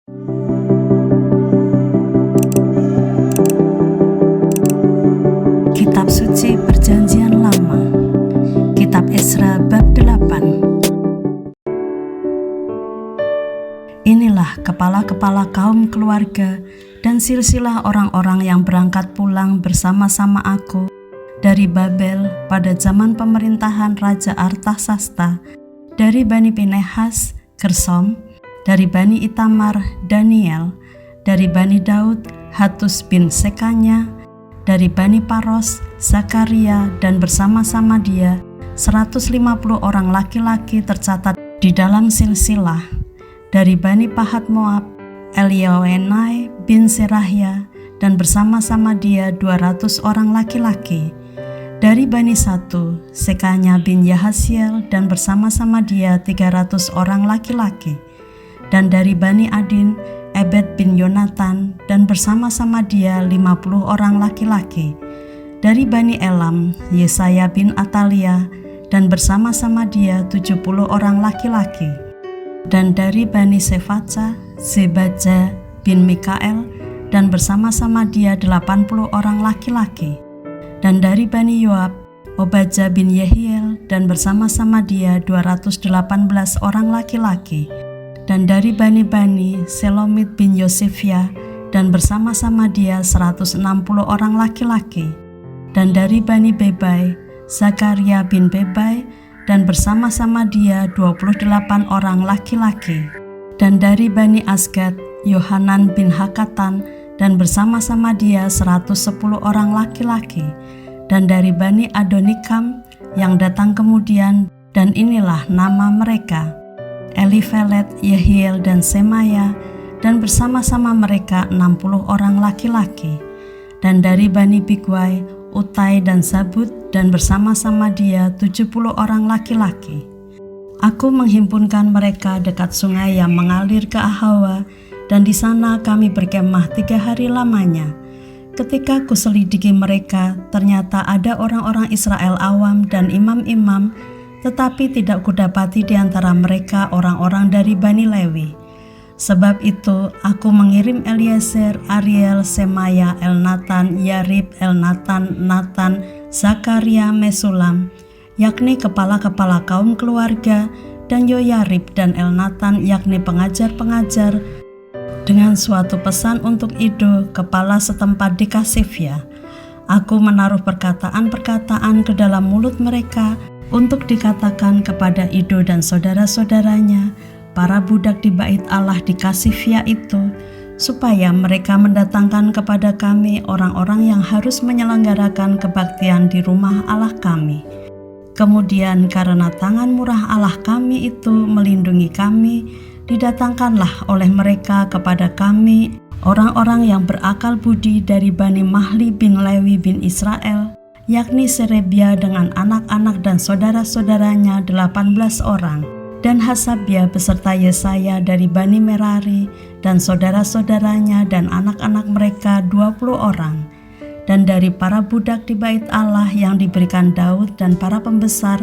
Kitab Suci Perjanjian Lama, Kitab Esra bab 8. Inilah kepala-kepala kaum keluarga dan silsilah orang-orang yang berangkat pulang bersama-sama aku dari Babel pada zaman pemerintahan Raja Artasasta, dari Bani Pinehas, Gersom, dari Bani Itamar, Daniel, dari Bani Daud, Hatus bin Sekanya, dari Bani Paros, Zakaria, dan bersama-sama dia 150 orang laki-laki tercatat di dalam silsilah. Dari Bani Pahat Moab, Elioenai bin Serahya, dan bersama-sama dia 200 orang laki-laki. Dari Bani Satu, Sekanya bin Yahasiel, dan bersama-sama dia 300 orang laki-laki. Dan dari Bani Adin, Ebed bin Yonatan, dan bersama-sama dia 50 orang laki-laki. Dari Bani Elam, Yesaya bin Atalia, dan bersama-sama dia 70 orang laki-laki. Dan dari Bani Sefaca, Zebaja bin Mikael, dan bersama-sama dia 80 orang laki-laki. Dan dari Bani Yoab, Obaja bin Yehiel, dan bersama-sama dia 218 orang laki-laki. Dan dari Bani-Bani, Selomit bin Yosefia, dan bersama-sama dia 160 orang laki-laki. Dan dari Bani Bebai, Zakaria bin Bebai, dan bersama-sama dia 28 orang laki-laki. Dan dari Bani Asgad, Yohanan bin Hakatan, dan bersama-sama dia 110 orang laki-laki. Dan dari Bani Adonikam yang datang kemudian, dan inilah nama mereka: Elifelet, Yehiel, dan Semaya, dan bersama-sama mereka 60 orang laki-laki. Dan dari Bani Bigwai, Utai dan Zabud, dan bersama-sama dia 70 orang laki-laki. Aku menghimpunkan mereka dekat sungai yang mengalir ke Ahawa, dan di sana kami berkemah 3 hari lamanya. Ketika kuselidiki mereka, ternyata ada orang-orang Israel awam dan imam-imam, tetapi tidak kudapati di antara mereka orang-orang dari Bani Lewi. Sebab itu aku mengirim Eliezer, Ariel, Semaya, Elnatan, Yarib, Elnatan, Natan, Zakaria, Mesulam, yakni kepala-kepala kaum keluarga, dan Yoyarib dan Elnatan, yakni pengajar-pengajar, dengan suatu pesan untuk Ido, kepala setempat di Kasifia. Aku menaruh perkataan-perkataan ke dalam mulut mereka untuk dikatakan kepada Ido dan saudara-saudaranya, para budak di bait Allah di Kasifia itu, supaya mereka mendatangkan kepada kami orang-orang yang harus menyelenggarakan kebaktian di rumah Allah kami. Kemudian karena tangan murah Allah kami itu melindungi kami, didatangkanlah oleh mereka kepada kami orang-orang yang berakal budi dari Bani Mahli bin Lewi bin Israel, yakni Serebia dengan anak-anak dan saudara-saudaranya 18 orang, dan Hasabia beserta Yesaya dari Bani Merari dan saudara-saudaranya dan anak-anak mereka 20 orang. Dan dari para budak di bait Allah yang diberikan Daud dan para pembesar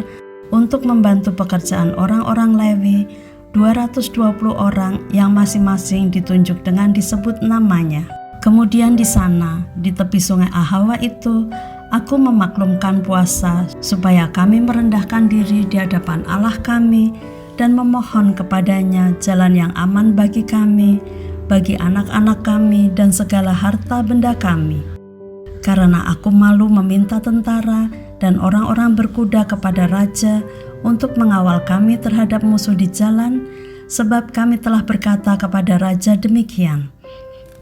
untuk membantu pekerjaan orang-orang Lewi, 220 orang yang masing-masing ditunjuk dengan disebut namanya. Kemudian di sana, di tepi sungai Ahawa itu, aku memaklumkan puasa supaya kami merendahkan diri di hadapan Allah kami dan memohon kepadanya jalan yang aman bagi kami, bagi anak-anak kami, dan segala harta benda kami. Karena aku malu meminta tentara dan orang-orang berkuda kepada raja untuk mengawal kami terhadap musuh di jalan, sebab kami telah berkata kepada raja demikian: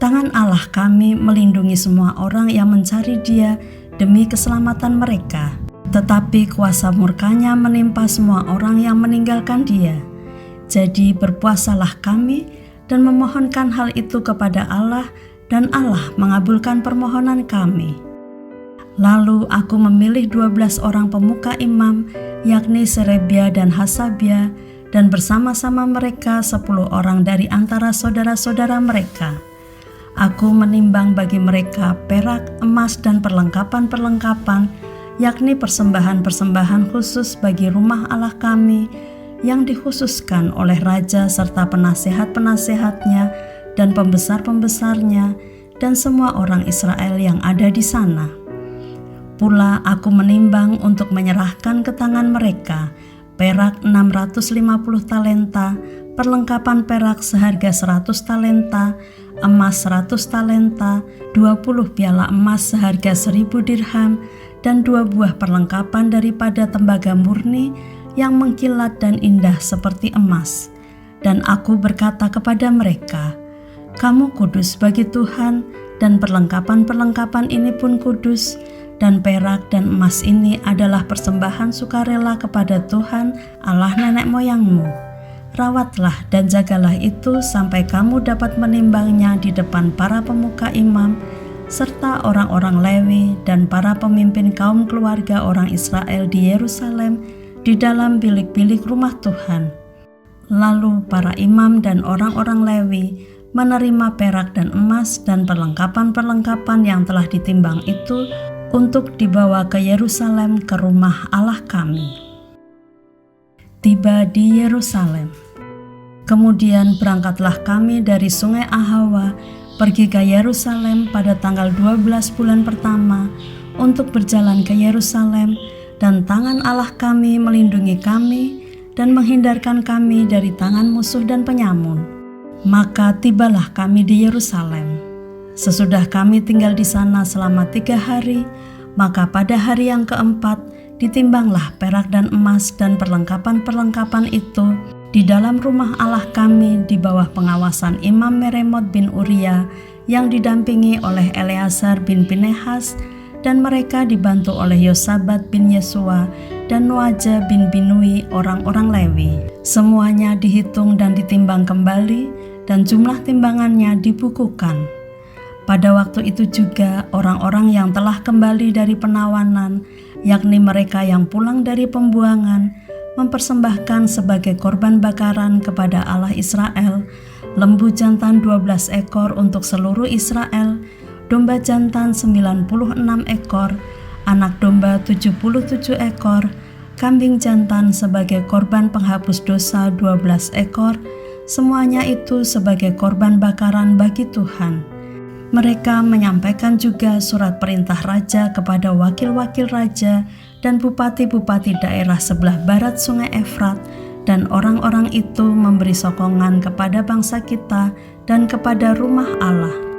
tangan Allah kami melindungi semua orang yang mencari Dia demi keselamatan mereka, tetapi kuasa murkanya menimpa semua orang yang meninggalkan Dia. Jadi berpuasalah kami dan memohonkan hal itu kepada Allah, dan Allah mengabulkan permohonan kami. Lalu aku memilih 12 orang pemuka imam, yakni Serebia dan Hasabia, dan bersama-sama mereka 10 orang dari antara saudara-saudara mereka. Aku menimbang bagi mereka perak, emas, dan perlengkapan-perlengkapan, yakni persembahan-persembahan khusus bagi rumah Allah kami, yang dikhususkan oleh raja serta penasehat-penasehatnya dan pembesar-pembesarnya, dan semua orang Israel yang ada di sana. Pula aku menimbang untuk menyerahkan ke tangan mereka perak 650 talenta, perlengkapan perak seharga 100 talenta, emas 100 talenta, 20 piala emas seharga 1000 dirham, dan 2 buah perlengkapan daripada tembaga murni yang mengkilat dan indah seperti emas. Dan aku berkata kepada mereka, "Kamu kudus bagi Tuhan, dan perlengkapan-perlengkapan ini pun kudus, dan perak dan emas ini adalah persembahan sukarela kepada Tuhan Allah nenek moyangmu. Rawatlah dan jagalah itu sampai kamu dapat menimbangnya di depan para pemuka imam, serta orang-orang Lewi dan para pemimpin kaum keluarga orang Israel di Yerusalem di dalam bilik-bilik rumah Tuhan." Lalu para imam dan orang-orang Lewi menerima perak dan emas dan perlengkapan-perlengkapan yang telah ditimbang itu untuk dibawa ke Yerusalem ke rumah Allah kami. Tiba di Yerusalem. Kemudian berangkatlah kami dari Sungai Ahawa pergi ke Yerusalem pada tanggal 12 bulan pertama untuk berjalan ke Yerusalem, dan tangan Allah kami melindungi kami dan menghindarkan kami dari tangan musuh dan penyamun. Maka tibalah kami di Yerusalem. Sesudah kami tinggal di sana selama 3 hari, maka pada hari yang keempat ditimbanglah perak dan emas dan perlengkapan-perlengkapan itu di dalam rumah Allah kami di bawah pengawasan Imam Meremot bin Uria yang didampingi oleh Eleazar bin Pinehas, dan mereka dibantu oleh Yosabat bin Yesua dan Noaja bin Binui orang-orang Lewi. Semuanya dihitung dan ditimbang kembali, dan jumlah timbangannya dibukukan. Pada waktu itu juga orang-orang yang telah kembali dari penawanan, yakni mereka yang pulang dari pembuangan, mempersembahkan sebagai korban bakaran kepada Allah Israel, lembu jantan 12 ekor untuk seluruh Israel, domba jantan 96 ekor, anak domba 77 ekor, kambing jantan sebagai korban penghapus dosa 12 ekor, semuanya itu sebagai korban bakaran bagi Tuhan. Mereka menyampaikan juga surat perintah raja kepada wakil-wakil raja dan bupati-bupati daerah sebelah barat Sungai Efrat, dan orang-orang itu memberi sokongan kepada bangsa kita dan kepada rumah Allah.